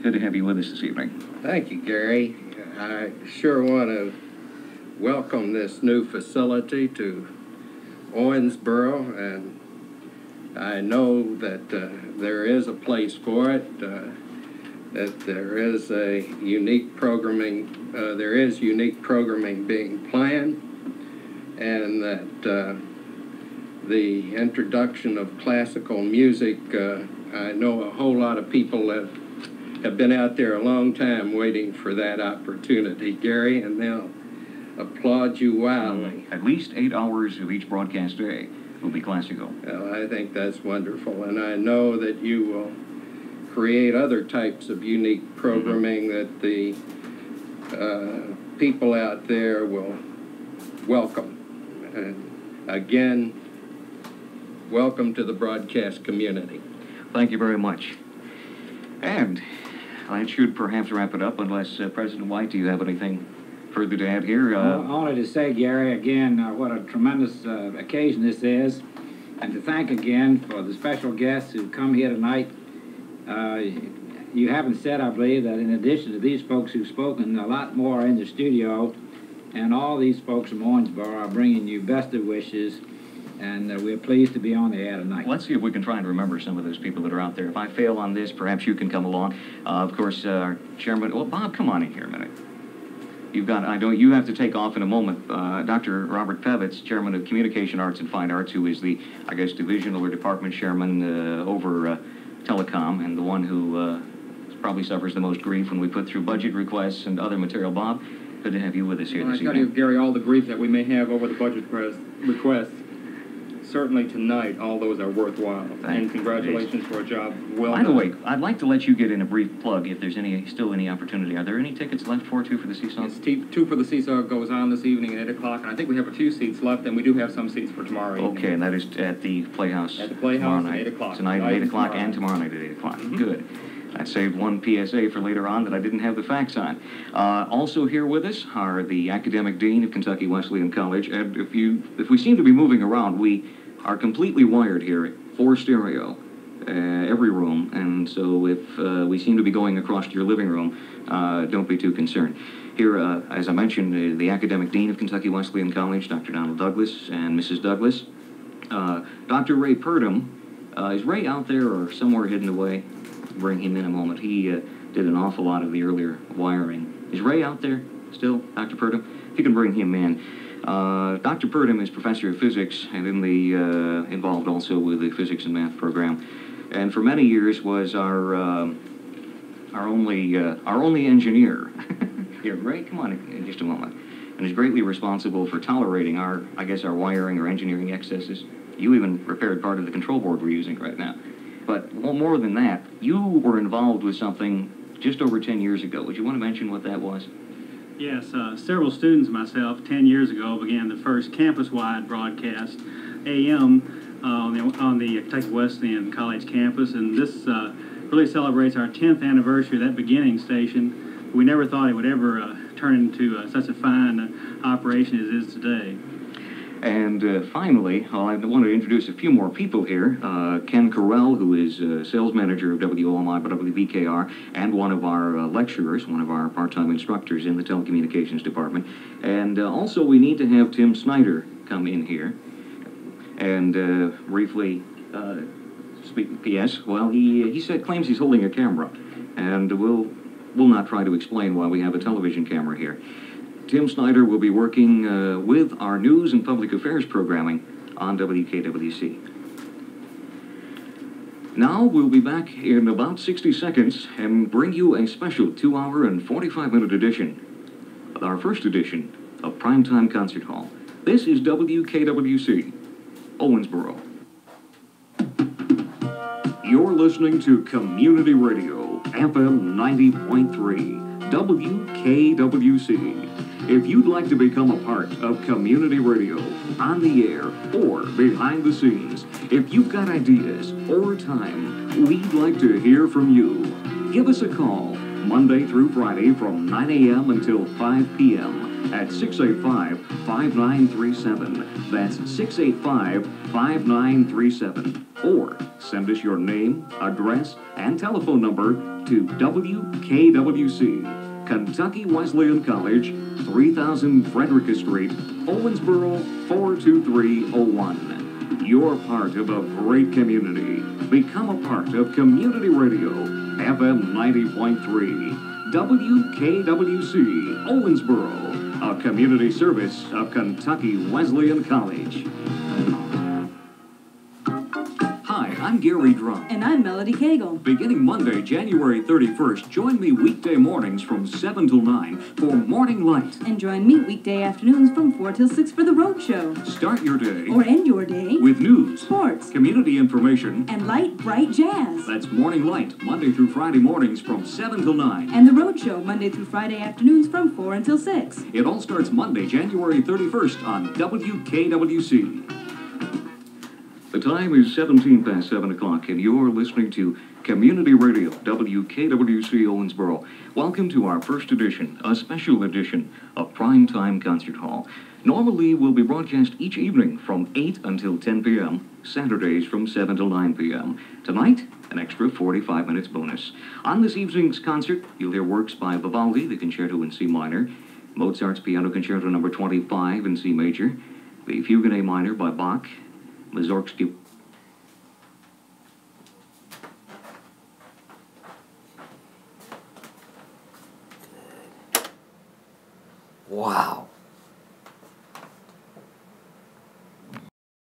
Good to have you with us this evening. Thank you, Gary. I sure want to welcome this new facility to Owensboro, and I know that there is a place for it, that there is unique programming being planned, and that the introduction of classical music, I know a whole lot of people that have been out there a long time waiting for that opportunity, Gary, and they'll applaud you wildly. At least 8 hours of each broadcast day will be classical. Well, I think that's wonderful, and I know that you will create other types of unique programming that the people out there will welcome. And again, welcome to the broadcast community. Thank you very much. And that should perhaps wrap it up, unless President White, do you have anything further to add here? Only to say, Gary, again, what a tremendous occasion this is, and to thank again for the special guests who come here tonight. You haven't said, I believe, that in addition to these folks who've spoken, a lot more are in the studio, and all these folks from Owensboro are bringing you best of wishes, and we're pleased to be on the air tonight. Let's see if we can try and remember some of those people that are out there. If I fail on this, perhaps you can come along. Of course, our chairman, well, Bob, come on in here a minute. You have to take off in a moment. Dr. Robert Pevitz, chairman of Communication Arts and Fine Arts, who is the, I guess, divisional or department chairman over telecom, and the one who probably suffers the most grief when we put through budget requests and other material. Bob, good to have you with us here this evening. I tell you, Gary, all the grief that we may have over the budget requests, certainly tonight, all those are worthwhile. And congratulations for a job well done. By the way, I'd like to let you get in a brief plug if there's still any opportunity. Are there any tickets left for the Seesaw? Yes, 2 for the Seesaw goes on this evening at 8 o'clock, and I think we have a few seats left, and we do have some seats for tomorrow evening. Okay, and that is at the Playhouse. At the Playhouse at 8 o'clock. Tonight at 8 o'clock and tomorrow night at 8 o'clock. Good. I saved one PSA for later on that I didn't have the facts on. Also here with us are the Academic Dean of Kentucky Wesleyan College, and if we seem to be moving around, we are completely wired here for stereo, every room, and so if we seem to be going across to your living room, don't be too concerned. Here, as I mentioned, the Academic Dean of Kentucky Wesleyan College, Dr. Donald Douglas, and Mrs. Douglas. Dr. Ray Purdom, is Ray out there or somewhere hidden away? Bring him in a moment. He did an awful lot of the earlier wiring. Is Ray out there still, Dr. Purdom? If you can bring him in. Dr. Purdom is professor of physics and involved also with the physics and math program, and for many years was our only engineer. Here, Ray, come on in just a moment. And is greatly responsible for tolerating our wiring or engineering excesses. You even repaired part of the control board we're using right now. But more than that, you were involved with something just over 10 years ago. Would you want to mention what that was? Yes, several students and myself 10 years ago began the first campus-wide broadcast AM on the Kentucky Wesleyan College campus, and this really celebrates our 10th anniversary of that beginning station. We never thought it would ever turn into such a fine operation as it is today. And finally, I want to introduce a few more people here. Ken Carell, who is sales manager of WOMI WVKR, and one of our lecturers, one of our part-time instructors in the telecommunications department. And also we need to have Tim Snyder come in here and briefly speak. Yes, well, he claims he's holding a camera, and we'll not try to explain why we have a television camera here. Tim Snyder will be working with our news and public affairs programming on WKWC. Now we'll be back in about 60 seconds and bring you a special 2-hour and 45-minute edition, our first edition of Primetime Concert Hall. This is WKWC, Owensboro. You're listening to Community Radio, FM 90.3, WKWC. If you'd like to become a part of community radio, on the air, or behind the scenes, if you've got ideas or time, we'd like to hear from you. Give us a call, Monday through Friday from 9 a.m. until 5 p.m. at 685-5937. That's 685-5937. Or send us your name, address, and telephone number to WKWC, Kentucky Wesleyan College, 3000 Frederica Street, Owensboro, 42301. You're part of a great community. Become a part of Community Radio, FM 90.3, WKWC, Owensboro, a community service of Kentucky Wesleyan College. Hi, I'm Gary Drum. And I'm Melody Cagle. Beginning Monday, January 31st, join me weekday mornings from 7 till 9 for Morning Light. And join me weekday afternoons from 4 till 6 for the Road Show. Start your day. Or end your day. With news, sports, community information, and light, bright jazz. That's Morning Light, Monday through Friday mornings from 7 till 9. And the Road Show, Monday through Friday afternoons from 4 until 6. It all starts Monday, January 31st on WKWC. The time is 17 past 7 o'clock, and you're listening to Community Radio, WKWC Owensboro. Welcome to our first edition, a special edition of Primetime Concert Hall. Normally, we'll be broadcast each evening from 8 until 10 p.m., Saturdays from 7 till 9 p.m. Tonight, an extra 45 minutes bonus. On this evening's concert, you'll hear works by Vivaldi, the Concerto in C minor, Mozart's Piano Concerto No. 25 in C major, the Fugue in A minor by Bach, Mussorgsky. Wow.